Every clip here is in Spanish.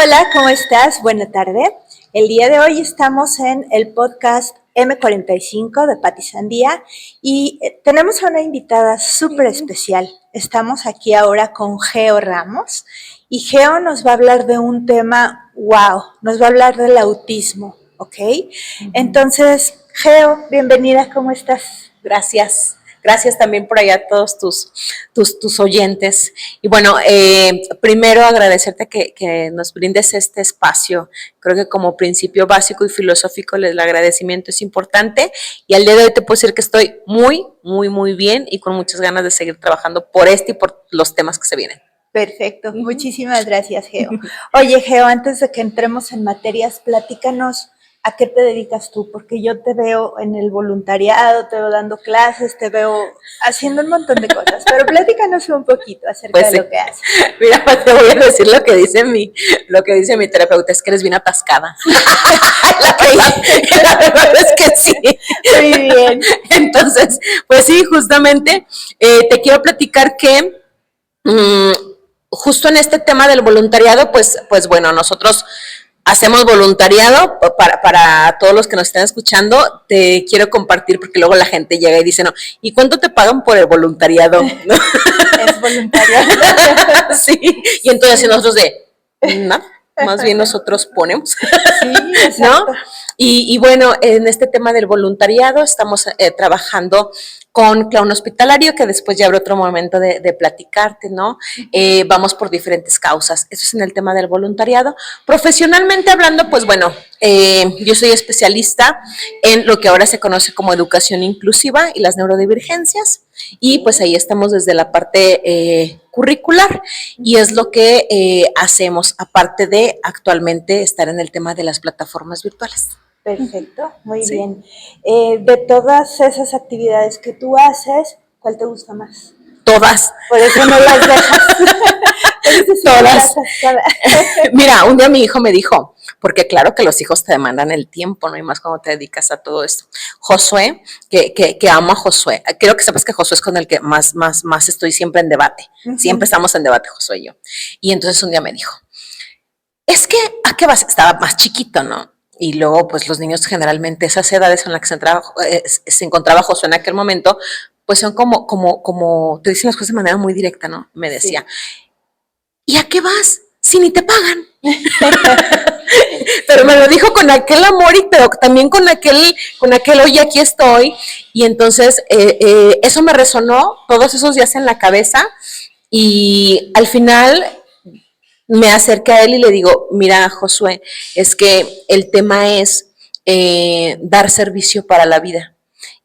Hola, ¿cómo estás? Buena tarde. El día de hoy estamos en el podcast M45 de Pati Sandía y tenemos a una invitada súper especial. Estamos aquí ahora con Geo Ramos y Geo nos va a hablar de un tema, wow, nos va a hablar del autismo, ¿ok? Entonces, Geo, bienvenida, ¿cómo estás? Gracias. Gracias también por allá a todos tus oyentes. Y bueno, primero agradecerte que nos brindes este espacio. Creo que como principio básico y filosófico el agradecimiento es importante. Y al día de hoy te puedo decir que estoy muy bien y con muchas ganas de seguir trabajando por este y por los temas que se vienen. Perfecto, muchísimas gracias, Geo. Oye, Geo, antes de que entremos en materias, platícanos a qué te dedicas tú, porque yo te veo en el voluntariado, te veo dando clases, te veo haciendo un montón de cosas, pero platícanos un poquito acerca de lo que haces. Mira, pues te voy a decir lo que dice mi terapeuta, es que eres bien atascada. La verdad es que sí. Muy bien. Entonces, pues sí, justamente te quiero platicar que justo en este tema del voluntariado, pues bueno, nosotros hacemos voluntariado para todos los que nos están escuchando. Te quiero compartir porque luego la gente llega y dice, no, ¿y cuánto te pagan por el voluntariado? Es voluntariado. Sí, y entonces nosotros no, más bien nosotros ponemos, sí, ¿no? Y bueno, en este tema del voluntariado estamos trabajando con Clown Hospitalario, que después ya habrá otro momento de platicarte, ¿no? Vamos por diferentes causas. Eso es en el tema del voluntariado. Profesionalmente hablando, pues bueno, yo soy especialista en lo que ahora se conoce como educación inclusiva y las neurodivergencias, y pues ahí estamos desde la parte curricular, y es lo que hacemos, aparte de actualmente estar en el tema de las plataformas virtuales. Perfecto, muy bien. De todas esas actividades que tú haces, ¿cuál te gusta más? Todas. Por eso no las dejas. Todas. Mira, un día mi hijo me dijo, porque claro que los hijos te demandan el tiempo, ¿no? Y más cuando te dedicas a todo esto. Josué, que amo a Josué. Quiero que sepas que Josué es con el que más estoy siempre en debate. Siempre estamos en debate, Josué y yo. Y entonces un día me dijo, es que, ¿a qué vas? Estaba más chiquito, ¿no? Y luego, pues los niños generalmente, esas edades en las que se encontraba Josué en aquel momento, pues son como te dicen las cosas de manera muy directa, ¿no? Me decía, sí. ¿Y a qué vas? Si ni te pagan. Pero me lo dijo con aquel amor, pero también con aquel, oye, aquí estoy. Y entonces eso me resonó todos esos días en la cabeza, y al final me acerqué a él y le digo, mira, Josué, es que el tema es dar servicio para la vida.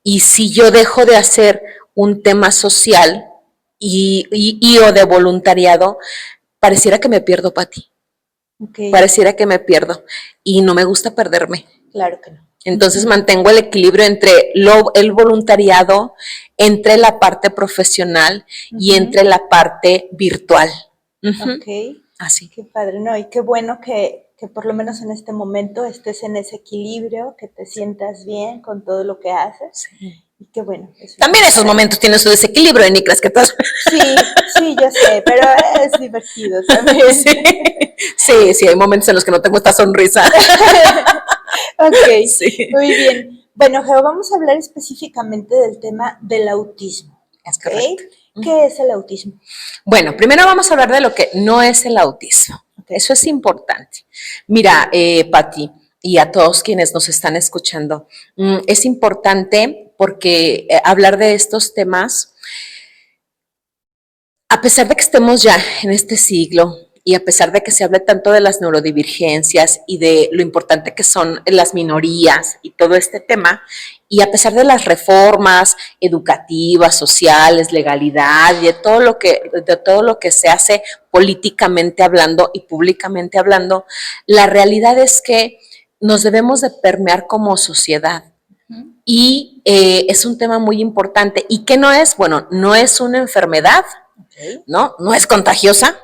Y si yo dejo de hacer un tema social y o de voluntariado, pareciera que me pierdo, Pati. Okay. Pareciera que me pierdo. Y no me gusta perderme. Claro que no. Entonces mantengo el equilibrio entre el voluntariado, entre la parte profesional y entre la parte virtual. Ok. Así. Qué padre, ¿no? Y qué bueno que por lo menos en este momento estés en ese equilibrio, que te sientas bien con todo lo que haces. Sí. Y qué bueno. También esos momentos tienen su desequilibrio, ni crees que estás... Sí, yo sé, pero es divertido también. Sí, hay momentos en los que no tengo esta sonrisa. Ok, sí. Muy bien. Bueno, Geo, vamos a hablar específicamente del tema del autismo. Es correcto. ¿Qué es el autismo? Bueno, primero vamos a hablar de lo que no es el autismo. Okay. Eso es importante. Mira, Pati, y a todos quienes nos están escuchando, es importante porque hablar de estos temas, a pesar de que estemos ya en este siglo, y a pesar de que se hable tanto de las neurodivergencias y de lo importante que son las minorías y todo este tema, y a pesar de las reformas educativas, sociales, legalidad y de todo lo que se hace políticamente hablando y públicamente hablando, la realidad es que nos debemos de permear como sociedad. Y es un tema muy importante. ¿Y qué no es? Bueno, no es una enfermedad, ¿no? No es contagiosa.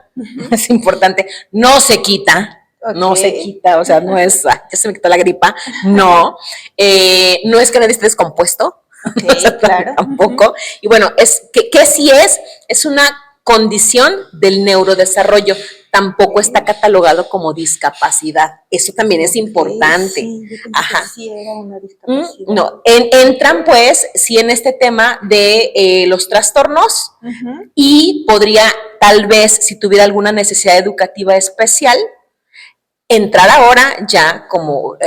Es importante, no se quita, no se quita, o sea, no es, ya se me quitó la gripa, no es que nadie esté descompuesto, o sea, claro. Tampoco, y bueno, ¿qué sí es una condición del neurodesarrollo, tampoco está catalogado como discapacidad. Eso también es importante. Sí, yo pensé Ajá. que sí era una discapacidad. No, entran pues sí en este tema de los trastornos y podría tal vez, si tuviera alguna necesidad educativa especial, entrar ahora ya como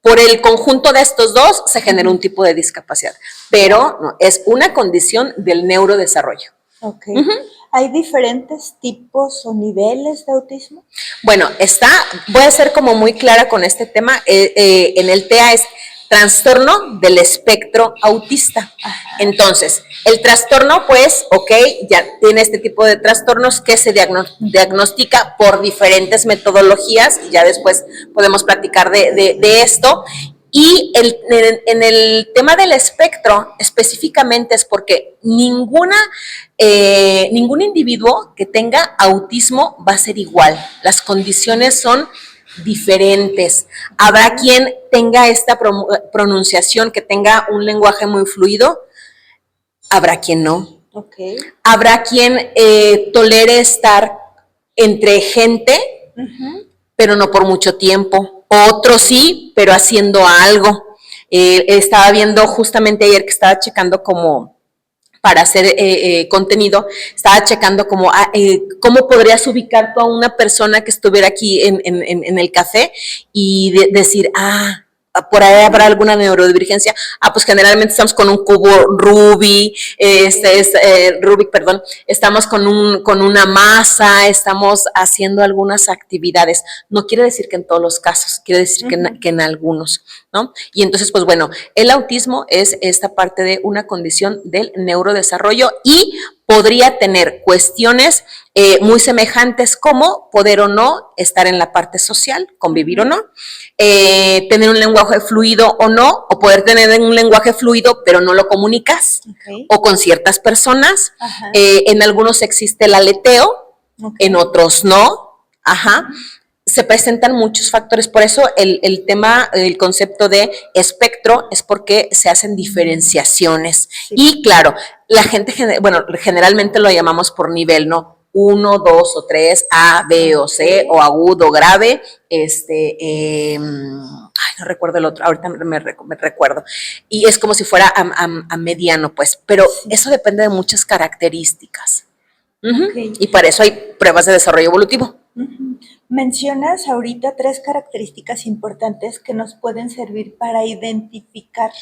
por el conjunto de estos dos se genera un tipo de discapacidad, pero no, es una condición del neurodesarrollo. Ok. ¿Hay diferentes tipos o niveles de autismo? Bueno, voy a ser como muy clara con este tema, en el TEA es trastorno del espectro autista. Ajá. Entonces, el trastorno, pues, ok, ya tiene este tipo de trastornos que se diagnostica por diferentes metodologías, y ya después podemos platicar de esto. Y en el tema del espectro, específicamente es porque ningún individuo que tenga autismo va a ser igual. Las condiciones son diferentes. Habrá quien tenga esta pronunciación, que tenga un lenguaje muy fluido, habrá quien no. Okay. Habrá quien tolere estar entre gente, pero no por mucho tiempo. Otros sí, pero haciendo algo. Estaba viendo justamente ayer que estaba checando como para hacer contenido, estaba checando como cómo podrías ubicar tú a una persona que estuviera aquí en el café y decir, por ahí habrá alguna neurodivergencia. Pues generalmente estamos con un cubo Rubik, perdón, estamos con una masa, estamos haciendo algunas actividades. No quiere decir que en todos los casos, quiere decir que en algunos, ¿no? Y entonces, pues bueno, el autismo es esta parte de una condición del neurodesarrollo y podría tener cuestiones muy semejantes como poder o no estar en la parte social, convivir o no, tener un lenguaje fluido o no, o poder tener un lenguaje fluido pero no lo comunicas, o con ciertas personas. En algunos existe el aleteo, en otros no. Se presentan muchos factores, por eso el tema, el concepto de espectro es porque se hacen diferenciaciones. Sí. Y claro, la gente, generalmente lo llamamos por nivel, ¿no? 1, 2 o 3, A, B o C, o agudo, grave, no recuerdo el otro, ahorita me recuerdo. Y es como si fuera a mediano, pues, pero eso depende de muchas características. Y para eso hay pruebas de desarrollo evolutivo. Mencionas ahorita 3 características importantes que nos pueden servir para identificar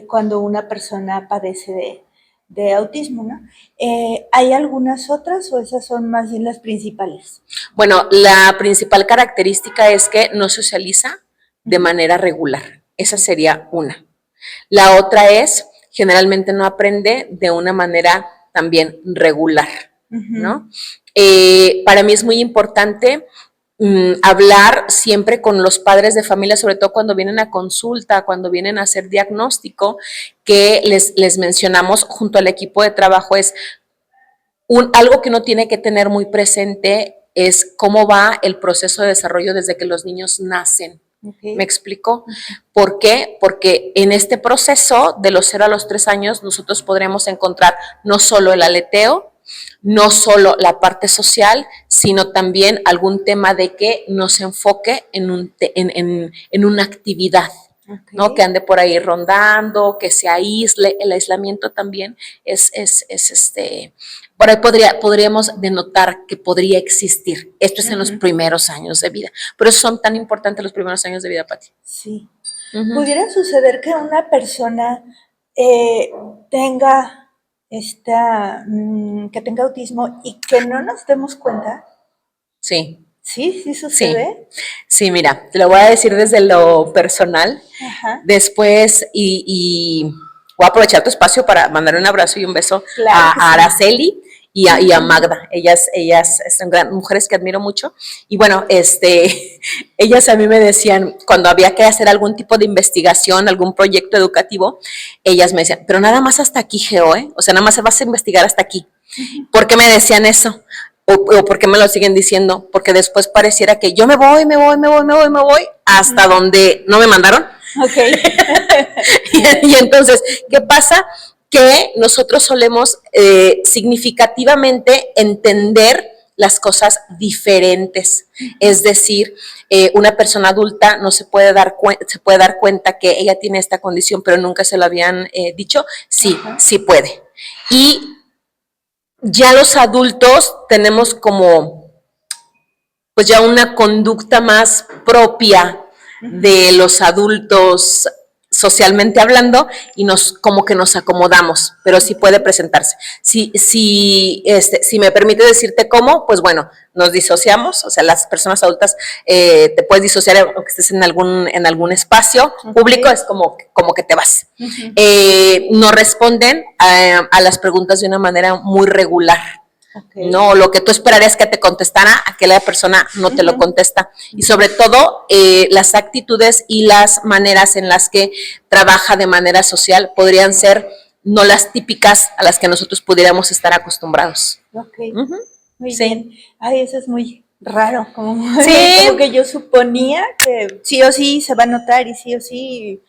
cuando una persona padece de autismo, ¿no? ¿Hay algunas otras o esas son más bien las principales? Bueno, la principal característica es que no socializa de manera regular. Esa sería una. La otra es, generalmente no aprende de una manera también regular, ¿no? Para mí es muy importante hablar siempre con los padres de familia, sobre todo cuando vienen a consulta, cuando vienen a hacer diagnóstico, que les mencionamos junto al equipo de trabajo, es algo que uno tiene que tener muy presente, es cómo va el proceso de desarrollo desde que los niños nacen. ¿Me explico? ¿Por qué? Porque en este proceso de los 0 a los 3 años nosotros podremos encontrar no solo el aleteo, no solo la parte social, sino también algún tema de que nos enfoque en una actividad, ¿no? Que ande por ahí rondando, que se aísle. El aislamiento también es por ahí podríamos denotar que podría existir. Esto es en los primeros años de vida. Por eso son tan importantes los primeros años de vida, Pati. Sí. ¿Pudiera suceder que una persona tenga que tenga autismo y que no nos demos cuenta? Sí. ¿Sí? ¿Sí sucede? Sí, mira, te lo voy a decir desde lo personal. Después, y voy a aprovechar tu espacio para mandar un abrazo y un beso a Araceli y a Magda. Ellas son mujeres que admiro mucho. Y bueno, ellas a mí me decían, cuando había que hacer algún tipo de investigación, algún proyecto educativo, ellas me decían, pero nada más hasta aquí, Geo, o sea, nada más vas a investigar hasta aquí. ¿Por qué me decían eso? ¿O por qué me lo siguen diciendo? Porque después pareciera que yo me voy hasta donde no me mandaron. Y entonces, ¿qué pasa? Que nosotros solemos significativamente entender las cosas diferentes. Es decir, una persona adulta no se puede dar cuenta que ella tiene esta condición, pero nunca se lo habían dicho. Sí, sí puede. Y ya los adultos tenemos como, pues ya una conducta más propia de los adultos socialmente hablando y como que nos acomodamos, pero sí puede presentarse. Si me permite decirte cómo, pues bueno, nos disociamos, o sea, las personas adultas te puedes disociar aunque estés en algún espacio público, es como que te vas. No responden a las preguntas de una manera muy regular. No, lo que tú esperarías que te contestara, aquella persona no te lo contesta. Y sobre todo, las actitudes y las maneras en las que trabaja de manera social podrían ser no las típicas a las que nosotros pudiéramos estar acostumbrados. Ok, muy bien. Ay, eso es muy raro, como que yo suponía que sí o sí se va a notar y sí o sí.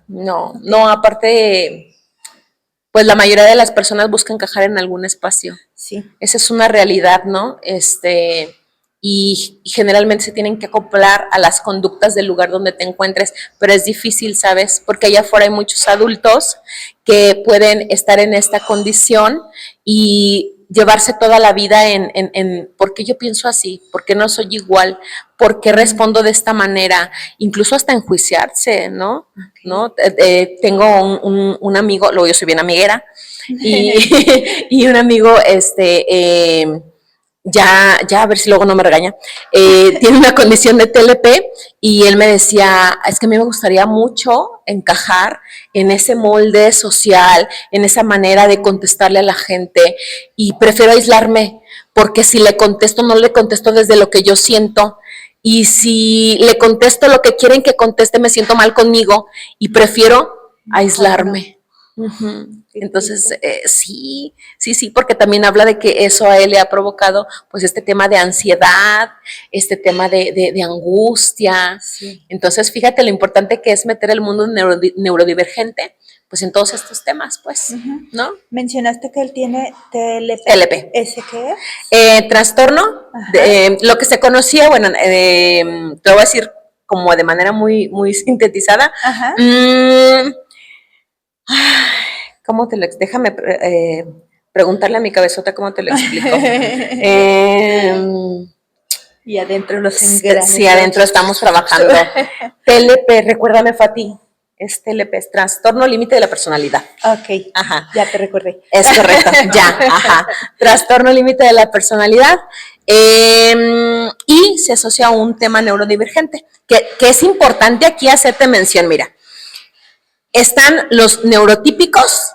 No, aparte, pues la mayoría de las personas buscan encajar en algún espacio. Sí. Esa es una realidad, ¿no? Y generalmente se tienen que acoplar a las conductas del lugar donde te encuentres, pero es difícil, ¿sabes? Porque allá afuera hay muchos adultos que pueden estar en esta condición y llevarse toda la vida en ¿por qué yo pienso así? ¿Por qué no soy igual? ¿Por qué respondo de esta manera? Incluso hasta enjuiciarse, ¿no? Okay. ¿No? Tengo un amigo, luego yo soy bien amiguera, y un amigo, ya a ver si luego no me regaña, tiene una condición de TLP y él me decía, es que a mí me gustaría mucho encajar en ese molde social, en esa manera de contestarle a la gente y prefiero aislarme porque si le contesto, no le contesto desde lo que yo siento y si le contesto lo que quieren que conteste, me siento mal conmigo y prefiero aislarme. Entonces, sí, porque también habla de que eso a él le ha provocado pues este tema de ansiedad, este tema de angustia. Sí. Entonces, fíjate lo importante que es meter el mundo neurodivergente pues en todos estos temas, pues, ¿no? Mencionaste que él tiene TLP. TLP. ¿Ese qué es? Trastorno, lo que se conocía, bueno, te voy a decir como de manera muy, muy sintetizada. ¿Cómo te lo déjame preguntarle a mi cabezota cómo te lo explico? Y adentro los engranes. Sí, adentro estamos trabajando. TLP, recuérdame, Fati. Es TLP, es trastorno límite de la personalidad. Ok, ajá. Ya te recordé. Es correcto, ya, ajá. Trastorno límite de la personalidad. Y se asocia a un tema neurodivergente, que es importante aquí hacerte mención, mira. Están los neurotípicos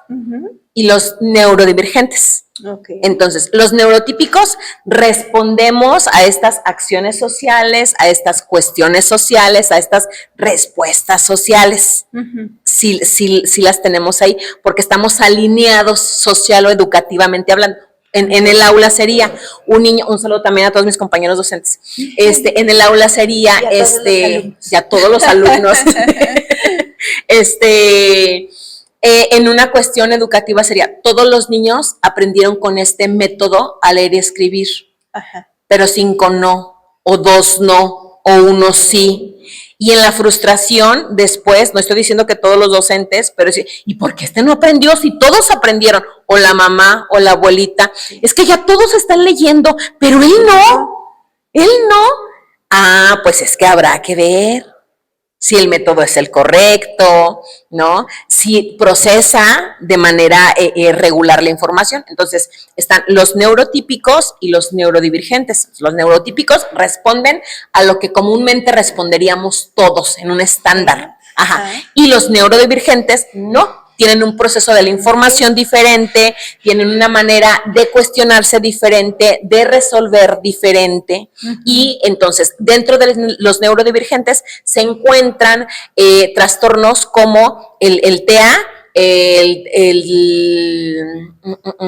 y los neurodivergentes. Okay. Entonces, los neurotípicos respondemos a estas acciones sociales, a estas cuestiones sociales, a estas respuestas sociales. Sí las tenemos ahí, porque estamos alineados social o educativamente hablando. En el aula sería un niño, un saludo también a todos mis compañeros docentes. En el aula sería ya todos los alumnos. En una cuestión educativa sería, todos los niños aprendieron con este método a leer y escribir, pero 5 no, o 2 no, o 1 sí. Y en la frustración, después, no estoy diciendo que todos los docentes, pero sí, ¿y por qué este no aprendió si todos aprendieron? O la mamá, o la abuelita, es que ya todos están leyendo, pero él no. Ah, pues es que habrá que ver si el método es el correcto, ¿no? Si procesa de manera regular la información. Entonces, están los neurotípicos y los neurodivergentes. Los neurotípicos responden a lo que comúnmente responderíamos todos en un estándar. Y los neurodivergentes no. Tienen un proceso de la información diferente, tienen una manera de cuestionarse diferente, de resolver diferente. Y entonces, dentro de los neurodivergentes se encuentran trastornos como el TEA,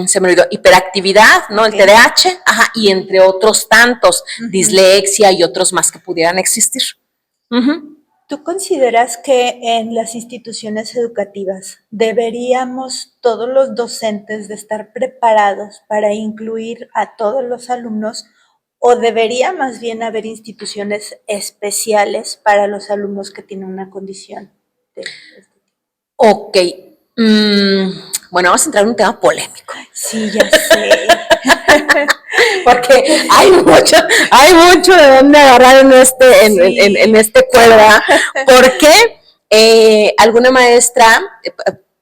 se me olvidó, hiperactividad, ¿no? El TDAH, y entre otros tantos, dislexia y otros más que pudieran existir. ¿Tú consideras que en las instituciones educativas deberíamos todos los docentes de estar preparados para incluir a todos los alumnos o debería más bien haber instituciones especiales para los alumnos que tienen una condición de este tipo? Ok, mm, bueno, vamos a entrar en un tema polémico. Sí, ya sé. Porque hay mucho de dónde agarrar en este cuerda, porque alguna maestra,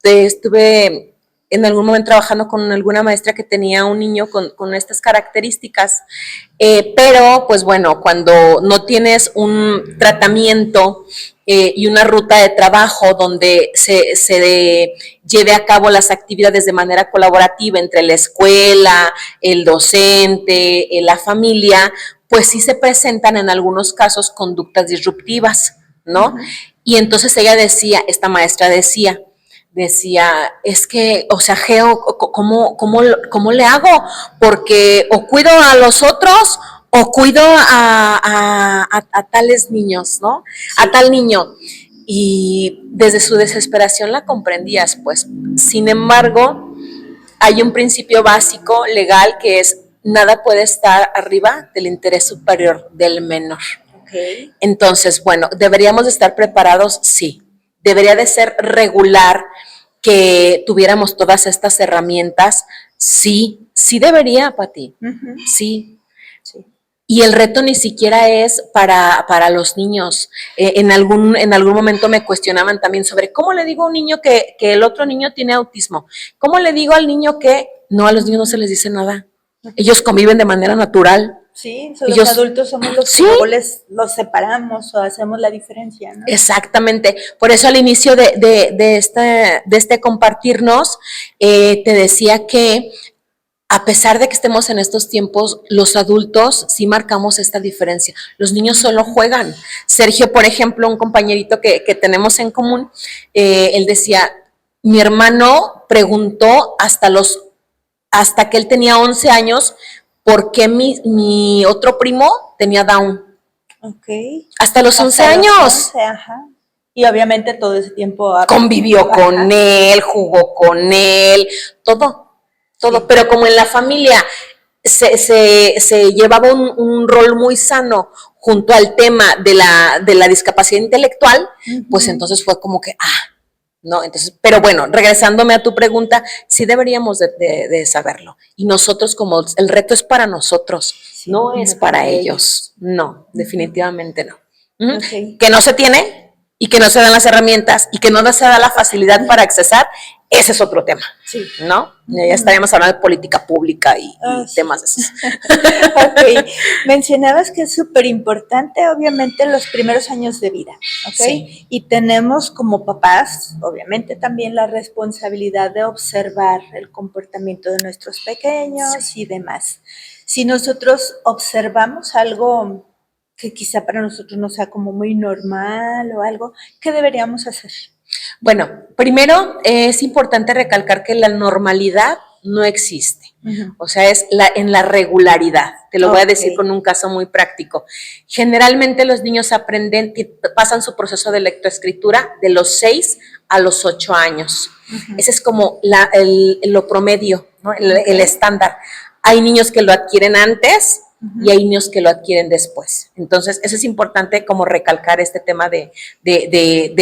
estuve en algún momento trabajando con alguna maestra que tenía un niño con estas características, pero pues bueno, cuando no tienes un tratamiento y una ruta de trabajo donde se lleve a cabo las actividades de manera colaborativa entre la escuela, el docente, la familia, pues sí se presentan en algunos casos conductas disruptivas, ¿no? Uh-huh. Y entonces ella decía, esta maestra decía, es que, o sea, Geo, ¿cómo le hago? Porque o cuido a los otros o cuido a tales niños, ¿no? Sí. A tal niño. Y desde su desesperación la comprendías, pues. Sin embargo, hay un principio básico legal que es nada puede estar arriba del interés superior del menor. Okay. Entonces, bueno, ¿deberíamos de estar preparados? Sí. Debería de ser regular que tuviéramos todas estas herramientas. Sí, sí debería, Pati. Uh-huh. Sí. Sí. Y el reto ni siquiera es para los niños. En algún momento me cuestionaban también sobre cómo le digo a un niño que el otro niño tiene autismo. ¿Cómo le digo al niño que no, a los niños no se les dice nada? Ellos conviven de manera natural. Sí, los adultos somos los que luego los separamos o hacemos la diferencia, ¿no? Exactamente. Por eso al inicio de este compartirnos, te decía que a pesar de que estemos en estos tiempos, los adultos sí marcamos esta diferencia. Los niños solo juegan. Sergio, por ejemplo, un compañerito que tenemos en común, él decía, mi hermano preguntó hasta que él tenía 11 años, ¿por qué mi otro primo tenía Down? Okay. Hasta los 11 años. Los 11, ajá. Y obviamente todo ese tiempo convivió con él, jugó con él, todo, sí. Pero como en la familia se llevaba un rol muy sano junto al tema de la discapacidad intelectual, uh-huh. Pues entonces fue como que, ¿no? Entonces, pero bueno, regresándome a tu pregunta, sí deberíamos de saberlo. Y nosotros, como el reto es para nosotros, sí, no es para ellos. No, definitivamente no. Uh-huh. Okay. Que no se tiene y que no se dan las herramientas y que no se da la facilidad para accesar, ese es otro tema, sí. ¿No? Ya estaríamos hablando de política pública y temas de esos. Ok, mencionabas que es súper importante, obviamente, los primeros años de vida, ¿ok? Sí. Y tenemos como papás, obviamente, también la responsabilidad de observar el comportamiento de nuestros pequeños, sí. Y demás. Si nosotros observamos algo que quizá para nosotros no sea como muy normal o algo, ¿qué deberíamos hacer? Bueno, primero es importante recalcar que la normalidad no existe. Uh-huh. O sea, es en la regularidad. Te lo voy a decir con un caso muy práctico. Generalmente los niños pasan su proceso de lectoescritura de los 6 a los 8 años. Uh-huh. Ese es como lo promedio, ¿no? El estándar. Hay niños que lo adquieren antes y hay niños que lo adquieren después. Entonces, eso es importante como recalcar este tema de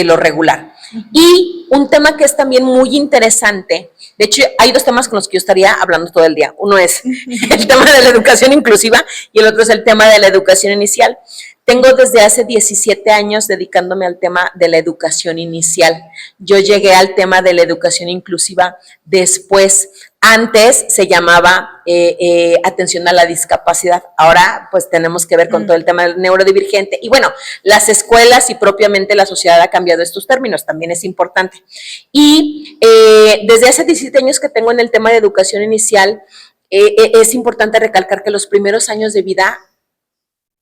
lo regular. Uh-huh. Y un tema que es también muy interesante, de hecho, hay dos temas con los que yo estaría hablando todo el día. Uno es el tema de la educación inclusiva y el otro es el tema de la educación inicial. Tengo desde hace 17 años dedicándome al tema de la educación inicial. Yo llegué al tema de la educación inclusiva después. Antes se llamaba atención a la discapacidad. Ahora, pues, tenemos que ver con todo el tema del neurodivergente. Y bueno, las escuelas y propiamente la sociedad ha cambiado estos términos. También es importante. Y desde hace 17 años que tengo en el tema de educación inicial, es importante recalcar que los primeros años de vida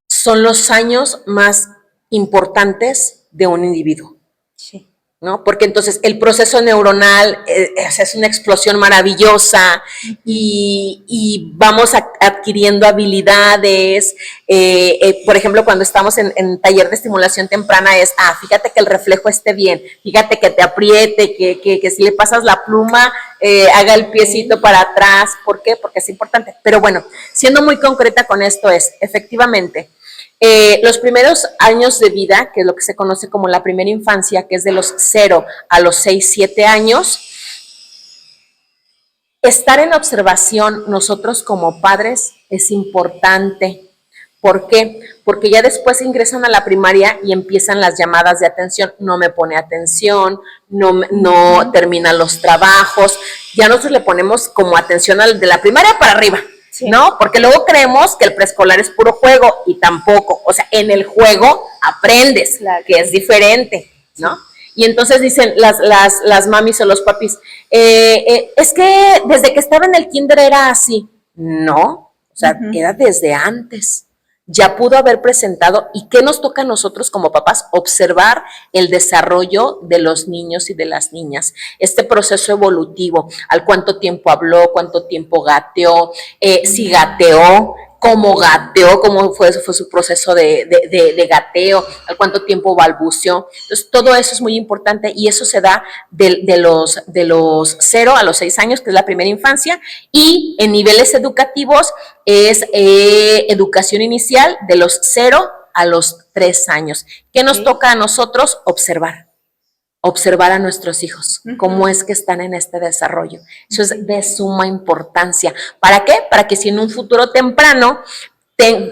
son los años más importantes de un individuo. Sí. ¿no? Porque entonces el proceso neuronal es una explosión maravillosa y vamos adquiriendo habilidades. Por ejemplo, cuando estamos en taller de estimulación temprana es, fíjate que el reflejo esté bien, fíjate que te apriete, que si le pasas la pluma, haga el piecito para atrás. ¿Por qué? Porque es importante. Pero bueno, siendo muy concreta con esto es, efectivamente, los primeros años de vida, que es lo que se conoce como la primera infancia, que es de los 0 a los 6, 7 años, estar en observación nosotros como padres es importante. ¿Por qué? Porque ya después ingresan a la primaria y empiezan las llamadas de atención. No me pone atención, no termina los trabajos. Ya nosotros le ponemos como atención al de la primaria para arriba. Sí. ¿No? Porque luego creemos que el preescolar es puro juego y tampoco. O sea, en el juego aprendes, claro, que es diferente, ¿no? Sí. Y entonces dicen las mamis o los papis, es que desde que estaba en el kinder era así. No, o sea, era desde antes. Ya pudo haber presentado, y ¿qué nos toca a nosotros como papás? Observar el desarrollo de los niños y de las niñas, este proceso evolutivo, al cuánto tiempo habló, cuánto tiempo gateó, si gateó, cómo fue su proceso de gateo, al cuánto tiempo balbuceó. Entonces, todo eso es muy importante y eso se da de los 0 a los 6 años, que es la primera infancia, y en niveles educativos es educación inicial de los 0 a los 3 años. ¿Qué nos toca a nosotros? Observar a nuestros hijos, cómo es que están en este desarrollo. Eso es de suma importancia. ¿Para qué? Para que si en un futuro temprano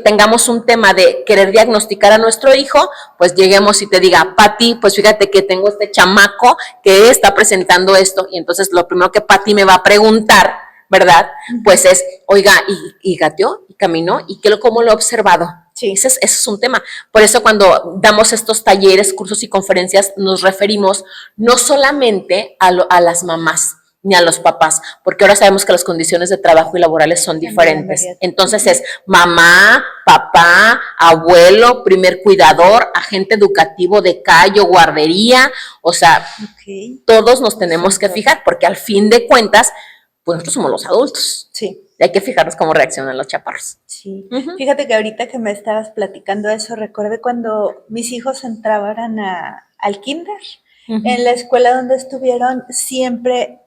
tengamos un tema de querer diagnosticar a nuestro hijo, pues lleguemos y te diga, Pati, pues fíjate que tengo este chamaco que está presentando esto, y entonces lo primero que Pati me va a preguntar, ¿verdad? Pues es, oiga, ¿y gateó? ¿Y caminó? ¿Y cómo lo ha observado? Sí. Ese es un tema. Por eso cuando damos estos talleres, cursos y conferencias, nos referimos no solamente a las mamás ni a los papás, porque ahora sabemos que las condiciones de trabajo y laborales son diferentes. Entonces es mamá, papá, abuelo, primer cuidador, agente educativo de callo, guardería, o sea, todos nos tenemos que fijar, porque al fin de cuentas, pues nosotros somos los adultos. Sí. Hay que fijarnos cómo reaccionan los chaparros. Sí. Fíjate que ahorita que me estabas platicando eso, recordé cuando mis hijos entraban al kinder. En la escuela donde estuvieron, siempre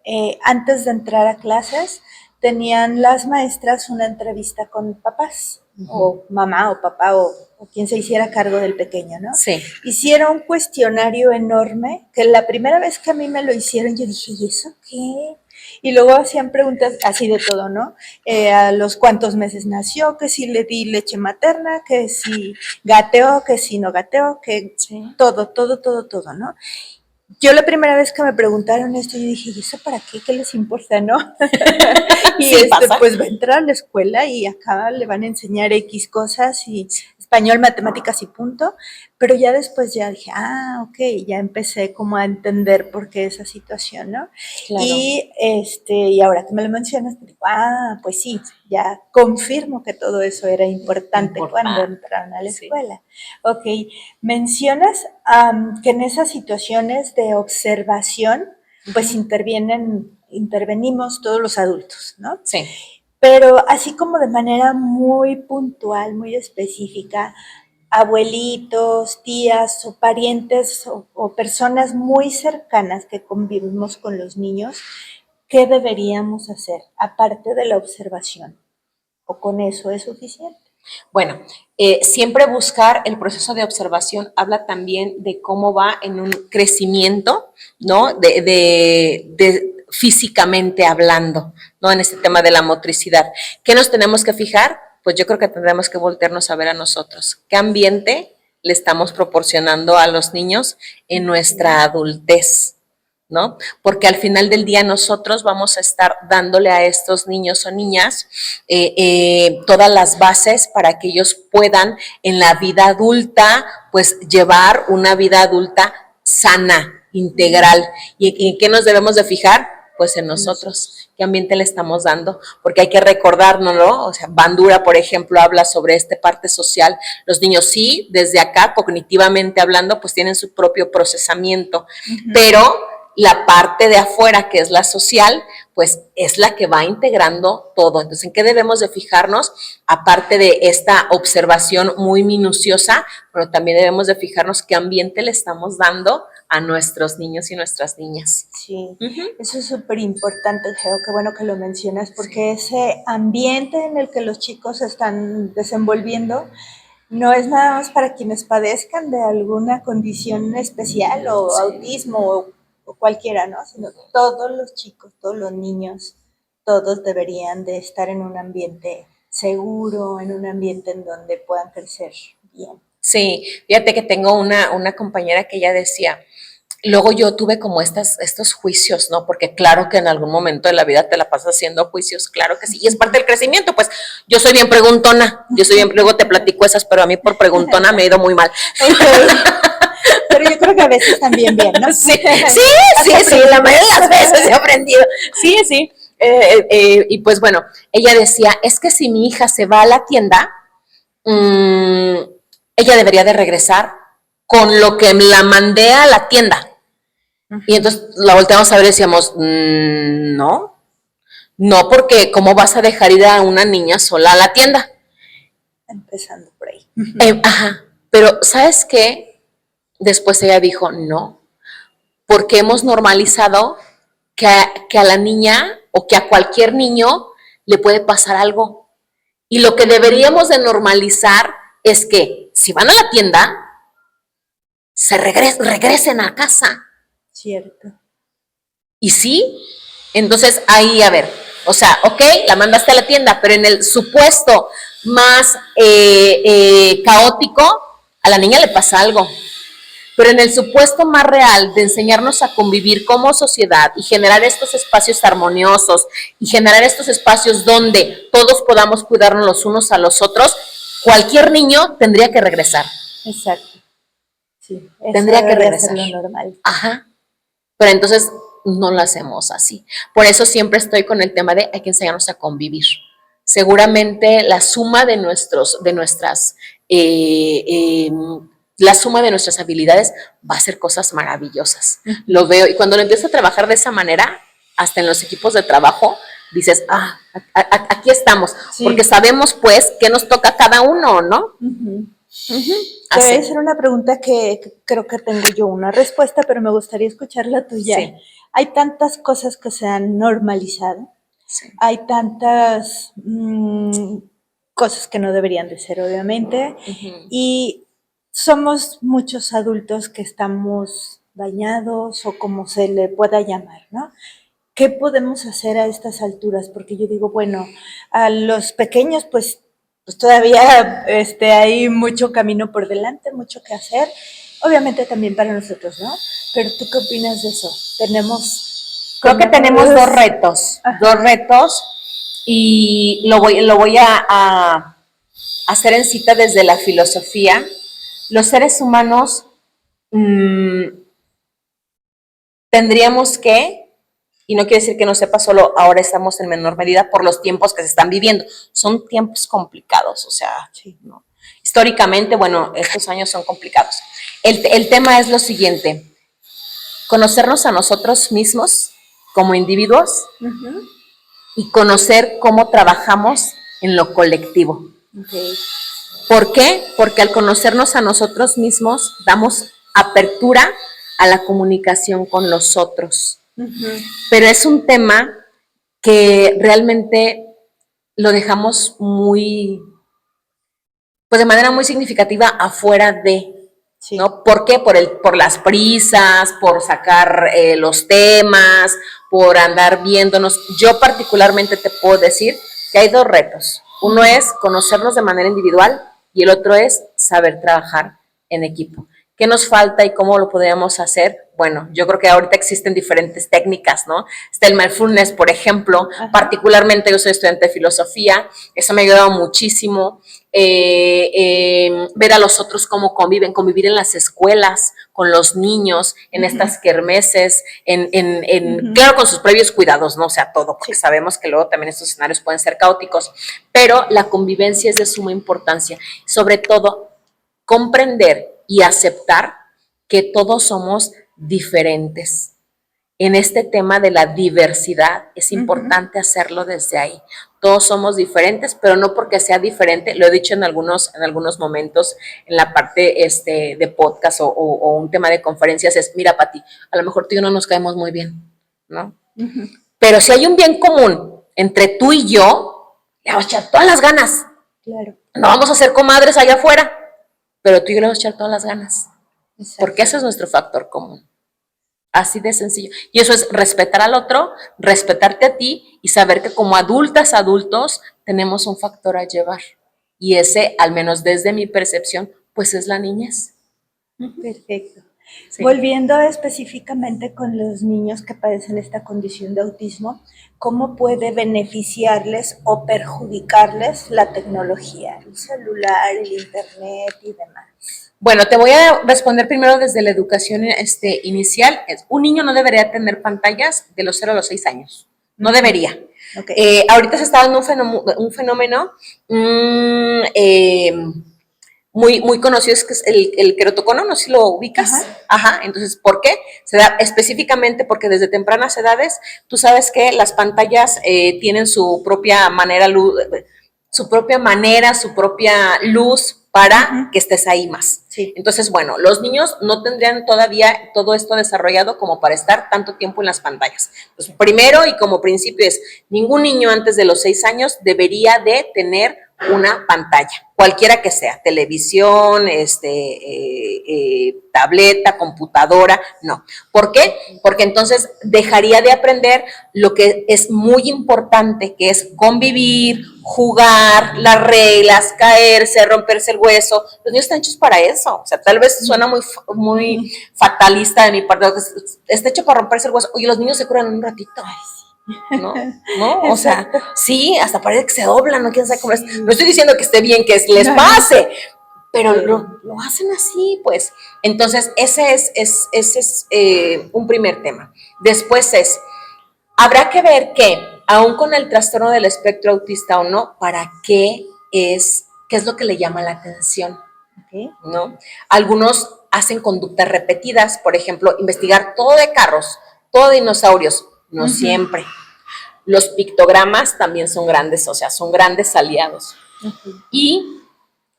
antes de entrar a clases, tenían las maestras una entrevista con papás, o mamá o papá o quien se hiciera cargo del pequeño, ¿no? Sí. Hicieron un cuestionario enorme, que la primera vez que a mí me lo hicieron, yo dije, ¿y eso qué? Y luego hacían preguntas así de todo, ¿no? A los cuántos meses nació, que si le di leche materna, que si gateó, que si no gateó, que todo, ¿no? Yo la primera vez que me preguntaron esto, yo dije, ¿y eso para qué? ¿Qué les importa, no? Y sí, pues va a entrar a la escuela y acá le van a enseñar X cosas y español, matemáticas y punto. Pero ya después ya dije, ok, ya empecé como a entender por qué esa situación, ¿no? Claro. Y ahora que me lo mencionas, digo, pues sí, ya confirmo que todo eso era importante cuando entraron a la escuela. Ok, mencionas que en esas situaciones de observación, pues intervenimos todos los adultos, ¿no? Sí. Pero así como de manera muy puntual, muy específica, abuelitos, tías o parientes o personas muy cercanas que convivimos con los niños, ¿qué deberíamos hacer aparte de la observación? ¿O con eso es suficiente? Bueno, siempre buscar el proceso de observación habla también de cómo va en un crecimiento, ¿no? De físicamente hablando, ¿no? En este tema de la motricidad. ¿Qué nos tenemos que fijar? Pues yo creo que tendremos que voltearnos a ver a nosotros. ¿Qué ambiente le estamos proporcionando a los niños en nuestra adultez? ¿No? Porque al final del día nosotros vamos a estar dándole a estos niños o niñas todas las bases para que ellos puedan en la vida adulta, pues llevar una vida adulta sana, integral. ¿Y en qué nos debemos de fijar? pues en nosotros. ¿Qué ambiente le estamos dando? Porque hay que recordarnos, ¿no? O sea, Bandura, por ejemplo, habla sobre esta parte social. Los niños sí, desde acá, cognitivamente hablando, pues tienen su propio procesamiento, pero la parte de afuera, que es la social, pues es la que va integrando todo. Entonces, ¿en qué debemos de fijarnos? Aparte de esta observación muy minuciosa, pero también debemos de fijarnos qué ambiente le estamos dando a nuestros niños y nuestras niñas. Sí, eso es súper importante, Geo, qué bueno que lo mencionas, porque ese ambiente en el que los chicos se están desenvolviendo no es nada más para quienes padezcan de alguna condición especial o autismo o cualquiera, ¿no? Sino todos los chicos, todos los niños, todos deberían de estar en un ambiente seguro, en un ambiente en donde puedan crecer bien. Sí, fíjate que tengo una compañera que ella decía, luego yo tuve como estos juicios, ¿no? Porque claro que en algún momento de la vida te la pasas haciendo juicios, claro que sí, y es parte del crecimiento, pues yo soy bien preguntona, luego te platico esas, pero a mí por preguntona me ha ido muy mal. Okay. Pero yo creo que a veces también bien, ¿no? Sí, la mayoría de las veces he aprendido. Sí. Y pues bueno, ella decía, es que si mi hija se va a la tienda, ella debería de regresar con lo que la mandé a la tienda. Y entonces la volteamos a ver y decíamos, no, porque ¿cómo vas a dejar ir a una niña sola a la tienda? Empezando por ahí. Pero ¿sabes qué? Después ella dijo, no, porque hemos normalizado que a la niña o que a cualquier niño le puede pasar algo. Y lo que deberíamos de normalizar es que si van a la tienda, regresen a casa. Cierto. Y sí, entonces ahí, a ver, o sea, ok, la mandaste a la tienda, pero en el supuesto más caótico, a la niña le pasa algo. Pero en el supuesto más real de enseñarnos a convivir como sociedad y generar estos espacios armoniosos y generar estos espacios donde todos podamos cuidarnos los unos a los otros, cualquier niño tendría que regresar. Exacto. Sí, tendría que regresar. Lo normal. Ajá. Pero entonces no lo hacemos así. Por eso siempre estoy con el tema de hay que enseñarnos a convivir. Seguramente la suma de nuestras habilidades va a ser cosas maravillosas. Lo veo y cuando lo empiezo a trabajar de esa manera, hasta en los equipos de trabajo, dices, aquí estamos, sí. Porque sabemos pues qué nos toca a cada uno, ¿no? Te voy a hacer una pregunta que creo que tengo yo una respuesta, pero me gustaría escuchar la tuya. Sí. Hay tantas cosas que se han normalizado, sí. Hay tantas cosas que no deberían de ser, obviamente, y somos muchos adultos que estamos dañados o como se le pueda llamar, ¿no? ¿Qué podemos hacer a estas alturas? Porque yo digo, bueno, a los pequeños pues todavía hay mucho camino por delante, mucho que hacer. Obviamente también para nosotros, ¿no? Pero ¿tú qué opinas de eso? Creo que tenemos dos retos y lo voy a hacer en cita desde la filosofía. Los seres humanos tendríamos que, y no quiere decir que no sepa, solo ahora estamos en menor medida por los tiempos que se están viviendo. Son tiempos complicados, o sea, sí, ¿no? Históricamente, bueno, estos años son complicados. El tema es lo siguiente, conocernos a nosotros mismos como individuos y conocer cómo trabajamos en lo colectivo. Okay. ¿Por qué? Porque al conocernos a nosotros mismos damos apertura a la comunicación con los otros. Pero es un tema que realmente lo dejamos pues de manera muy significativa afuera de, sí. ¿No? ¿Por qué? Por las prisas, por sacar los temas, por andar viéndonos. Yo particularmente te puedo decir que hay dos retos. Uno es conocernos de manera individual y el otro es saber trabajar en equipo. ¿Qué nos falta y cómo lo podríamos hacer? Bueno, yo creo que ahorita existen diferentes técnicas, ¿no? Está el mindfulness, por ejemplo. Particularmente yo soy estudiante de filosofía, eso me ha ayudado muchísimo. ver a los otros cómo conviven, convivir en las escuelas, con los niños, en estas kermeses, claro, con sus previos cuidados, no sea todo, porque sabemos que luego también estos escenarios pueden ser caóticos, pero la convivencia es de suma importancia, sobre todo comprender y aceptar que todos somos diferentes. En este tema de la diversidad es importante hacerlo desde ahí. Todos somos diferentes, pero no porque sea diferente, lo he dicho en algunos momentos en la parte de podcast o un tema de conferencias, es, mira, Pati, a lo mejor tú y yo no nos caemos muy bien, ¿no? Pero si hay un bien común entre tú y yo, le vamos a echar todas las ganas. Claro. No vamos a ser comadres allá afuera, pero tú y yo le vamos a echar todas las ganas. Exacto. Porque ese es nuestro factor común. Así de sencillo. Y eso es respetar al otro, respetarte a ti y saber que como adultos, tenemos un factor a llevar. Y ese, al menos desde mi percepción, pues es la niñez. Perfecto. Sí. Volviendo específicamente con los niños que padecen esta condición de autismo, ¿cómo puede beneficiarles o perjudicarles la tecnología, el celular, el internet y demás? Bueno, te voy a responder primero desde la educación inicial. Un niño no debería tener pantallas de los 0 a los 6 años. No debería. Okay. Ahorita se está dando un fenómeno muy conocido, es que es el queratocono, no sé si lo ubicas. Ajá. Entonces, ¿por qué? Se da específicamente porque desde tempranas edades, tú sabes que las pantallas tienen su propia manera, su propia luz para que estés ahí más. Sí. Entonces, bueno, los niños no tendrían todavía todo esto desarrollado como para estar tanto tiempo en las pantallas. Pues primero y como principio es, ningún niño antes de los 6 años debería de tener una pantalla, cualquiera que sea, televisión, tableta, computadora, no. ¿Por qué? Porque entonces dejaría de aprender lo que es muy importante, que es convivir, jugar, las reglas, caerse, romperse el hueso. Los niños están hechos para eso. O sea, tal vez suena muy fatalista de mi parte, está hecho para romperse el hueso. Oye, los niños se curan en un ratito. ¿No? O sea, sí, hasta parece que se doblan, no quién sabe cómo es. No estoy diciendo que esté bien que les pase, pero lo hacen así, pues. Entonces, ese es un primer tema. Después habrá que ver que, aún con el trastorno del espectro autista o no, ¿para qué es lo que le llama la atención? ¿No? Algunos hacen conductas repetidas, por ejemplo, investigar todo de carros, todo de dinosaurios, no siempre. Los pictogramas también son grandes, o sea, son grandes aliados. Y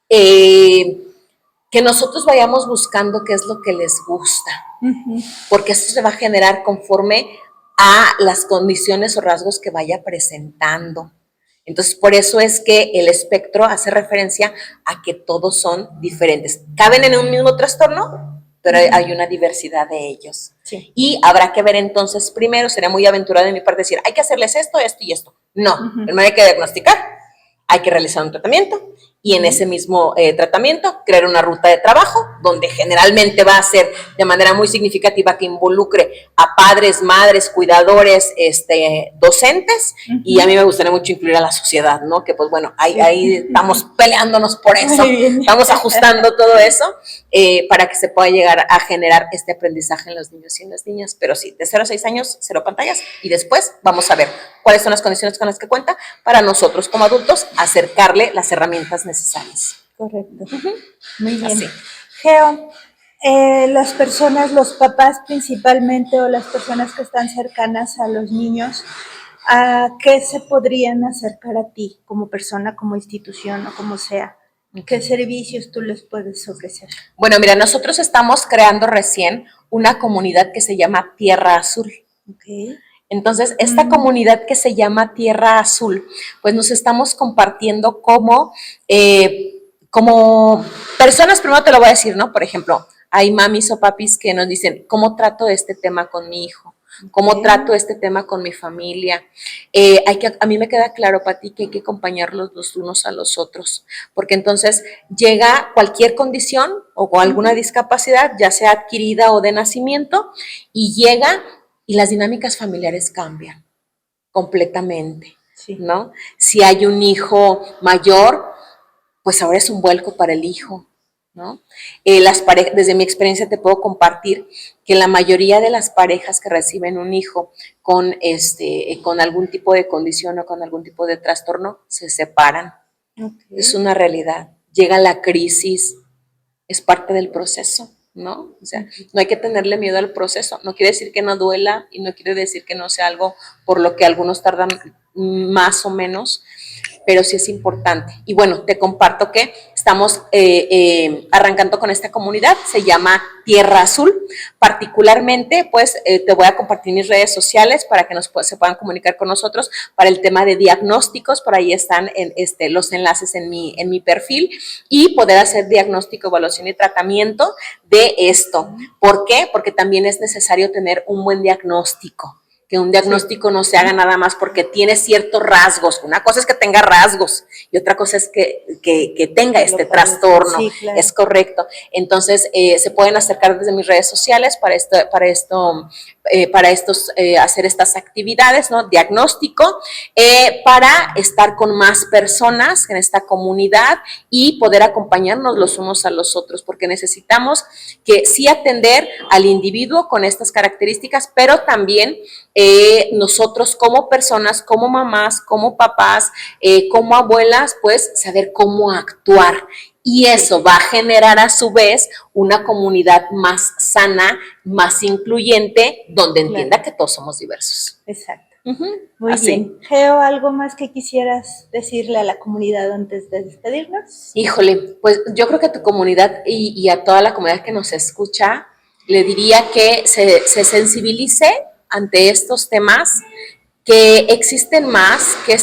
que nosotros vayamos buscando qué es lo que les gusta, porque eso se va a generar conforme a las condiciones o rasgos que vaya presentando. Entonces, por eso es que el espectro hace referencia a que todos son diferentes. ¿Caben en un mismo trastorno? Pero hay una diversidad de ellos. Sí. Y habrá que ver entonces primero, sería muy aventurado de mi parte decir, hay que hacerles esto, esto y esto. No, primero hay que diagnosticar, hay que realizar un tratamiento y en ese mismo tratamiento crear una ruta de trabajo donde generalmente va a ser de manera muy significativa que involucre a padres, madres, cuidadores, docentes y a mí me gustaría mucho incluir a la sociedad, ¿no? Que pues bueno, ahí estamos peleándonos por eso, estamos ajustando todo eso para que se pueda llegar a generar este aprendizaje en los niños y en las niñas, pero sí, de 0 a 6 años, 0 pantallas y después vamos a ver cuáles son las condiciones con las que cuenta para nosotros como adultos acercarle las herramientas necesarias. Correcto. Muy bien. Así. Geo, las personas, los papás principalmente o las personas que están cercanas a los niños, ¿a qué se podrían acercar a ti como persona, como institución o como sea? ¿Qué servicios tú les puedes ofrecer? Bueno, mira, nosotros estamos creando recién una comunidad que se llama Tierra Azul. Okay. Entonces, esta comunidad que se llama Tierra Azul, pues nos estamos compartiendo como personas, primero te lo voy a decir, ¿no? Por ejemplo, hay mamis o papis que nos dicen, ¿cómo trato este tema con mi hijo? ¿Cómo trato este tema con mi familia? A mí me queda claro, Pati, que hay que acompañarlos los unos a los otros, porque entonces llega cualquier condición o alguna discapacidad, ya sea adquirida o de nacimiento, y llega y las dinámicas familiares cambian completamente, ¿no? Si hay un hijo mayor, pues ahora es un vuelco para el hijo, ¿no? Desde mi experiencia te puedo compartir que la mayoría de las parejas que reciben un hijo con algún tipo de condición o con algún tipo de trastorno se separan. Okay. Es una realidad. Llega la crisis, es parte del proceso, ¿no? O sea, no hay que tenerle miedo al proceso. No quiere decir que no duela y no quiere decir que no sea algo por lo que algunos tardan más o menos, pero sí es importante. Y bueno, te comparto que estamos arrancando con esta comunidad, se llama Tierra Azul. Particularmente, pues te voy a compartir mis redes sociales para que se puedan comunicar con nosotros para el tema de diagnósticos. Por ahí están los enlaces en mi perfil y poder hacer diagnóstico, evaluación y tratamiento de esto. ¿Por qué? Porque también es necesario tener un buen diagnóstico. Que un diagnóstico no se haga nada más porque tiene ciertos rasgos. Una cosa es que tenga rasgos y otra cosa es que tenga este trastorno. Sí, claro. Es correcto. Entonces, se pueden acercar desde mis redes sociales hacer estas actividades, ¿no? Diagnóstico, para estar con más personas en esta comunidad y poder acompañarnos los unos a los otros, porque necesitamos que sí atender al individuo con estas características, pero también nosotros como personas, como mamás, como papás, como abuelas, pues saber cómo actuar. Y eso va a generar a su vez una comunidad más sana, más incluyente, donde entienda que todos somos diversos. Exacto. Muy bien. Geo, ¿algo más que quisieras decirle a la comunidad antes de despedirnos? Híjole, pues yo creo que a tu comunidad y a toda la comunidad que nos escucha, le diría que se sensibilice ante estos temas, que existen más, que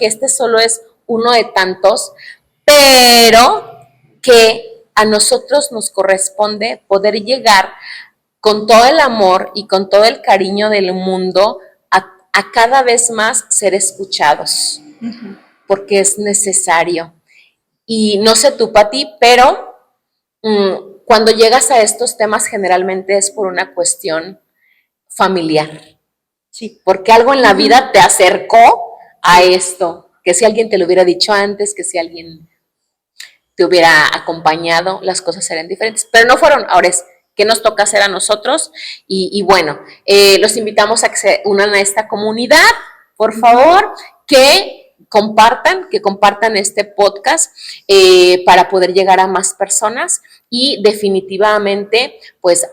este solo es uno de tantos, pero que a nosotros nos corresponde poder llegar con todo el amor y con todo el cariño del mundo a cada vez más ser escuchados, porque es necesario. Y no sé tú, Pati, pero cuando llegas a estos temas generalmente es por una cuestión familiar. Sí. Porque algo en la vida te acercó a esto, que si alguien te lo hubiera dicho antes, que si alguien te hubiera acompañado, las cosas serían diferentes. Pero no fueron. Ahora es qué nos toca hacer a nosotros. Y bueno, los invitamos a que se unan a esta comunidad, por favor, que compartan este podcast para poder llegar a más personas y definitivamente pues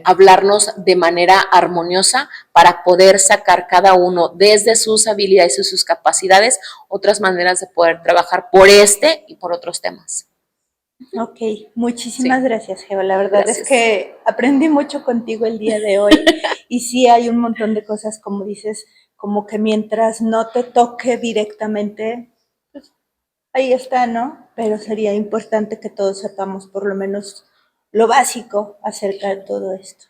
hablarnos de manera armoniosa para poder sacar cada uno desde sus habilidades y sus capacidades otras maneras de poder trabajar por este y por otros temas. Ok, muchísimas gracias, Geo. La verdad es que aprendí mucho contigo el día de hoy y sí hay un montón de cosas, como dices, como que mientras no te toque directamente, pues ahí está, ¿no? Pero sería importante que todos sepamos por lo menos lo básico acerca de todo esto.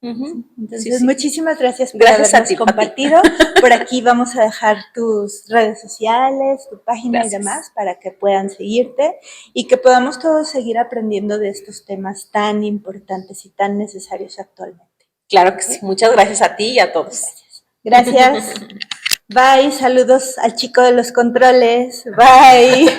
Entonces, muchísimas gracias por habernos compartido. Por aquí vamos a dejar tus redes sociales, tu página y demás para que puedan seguirte y que podamos todos seguir aprendiendo de estos temas tan importantes y tan necesarios actualmente. Claro que sí. Muchas gracias a ti y a todos. Gracias. Bye. Saludos al chico de los controles. Bye.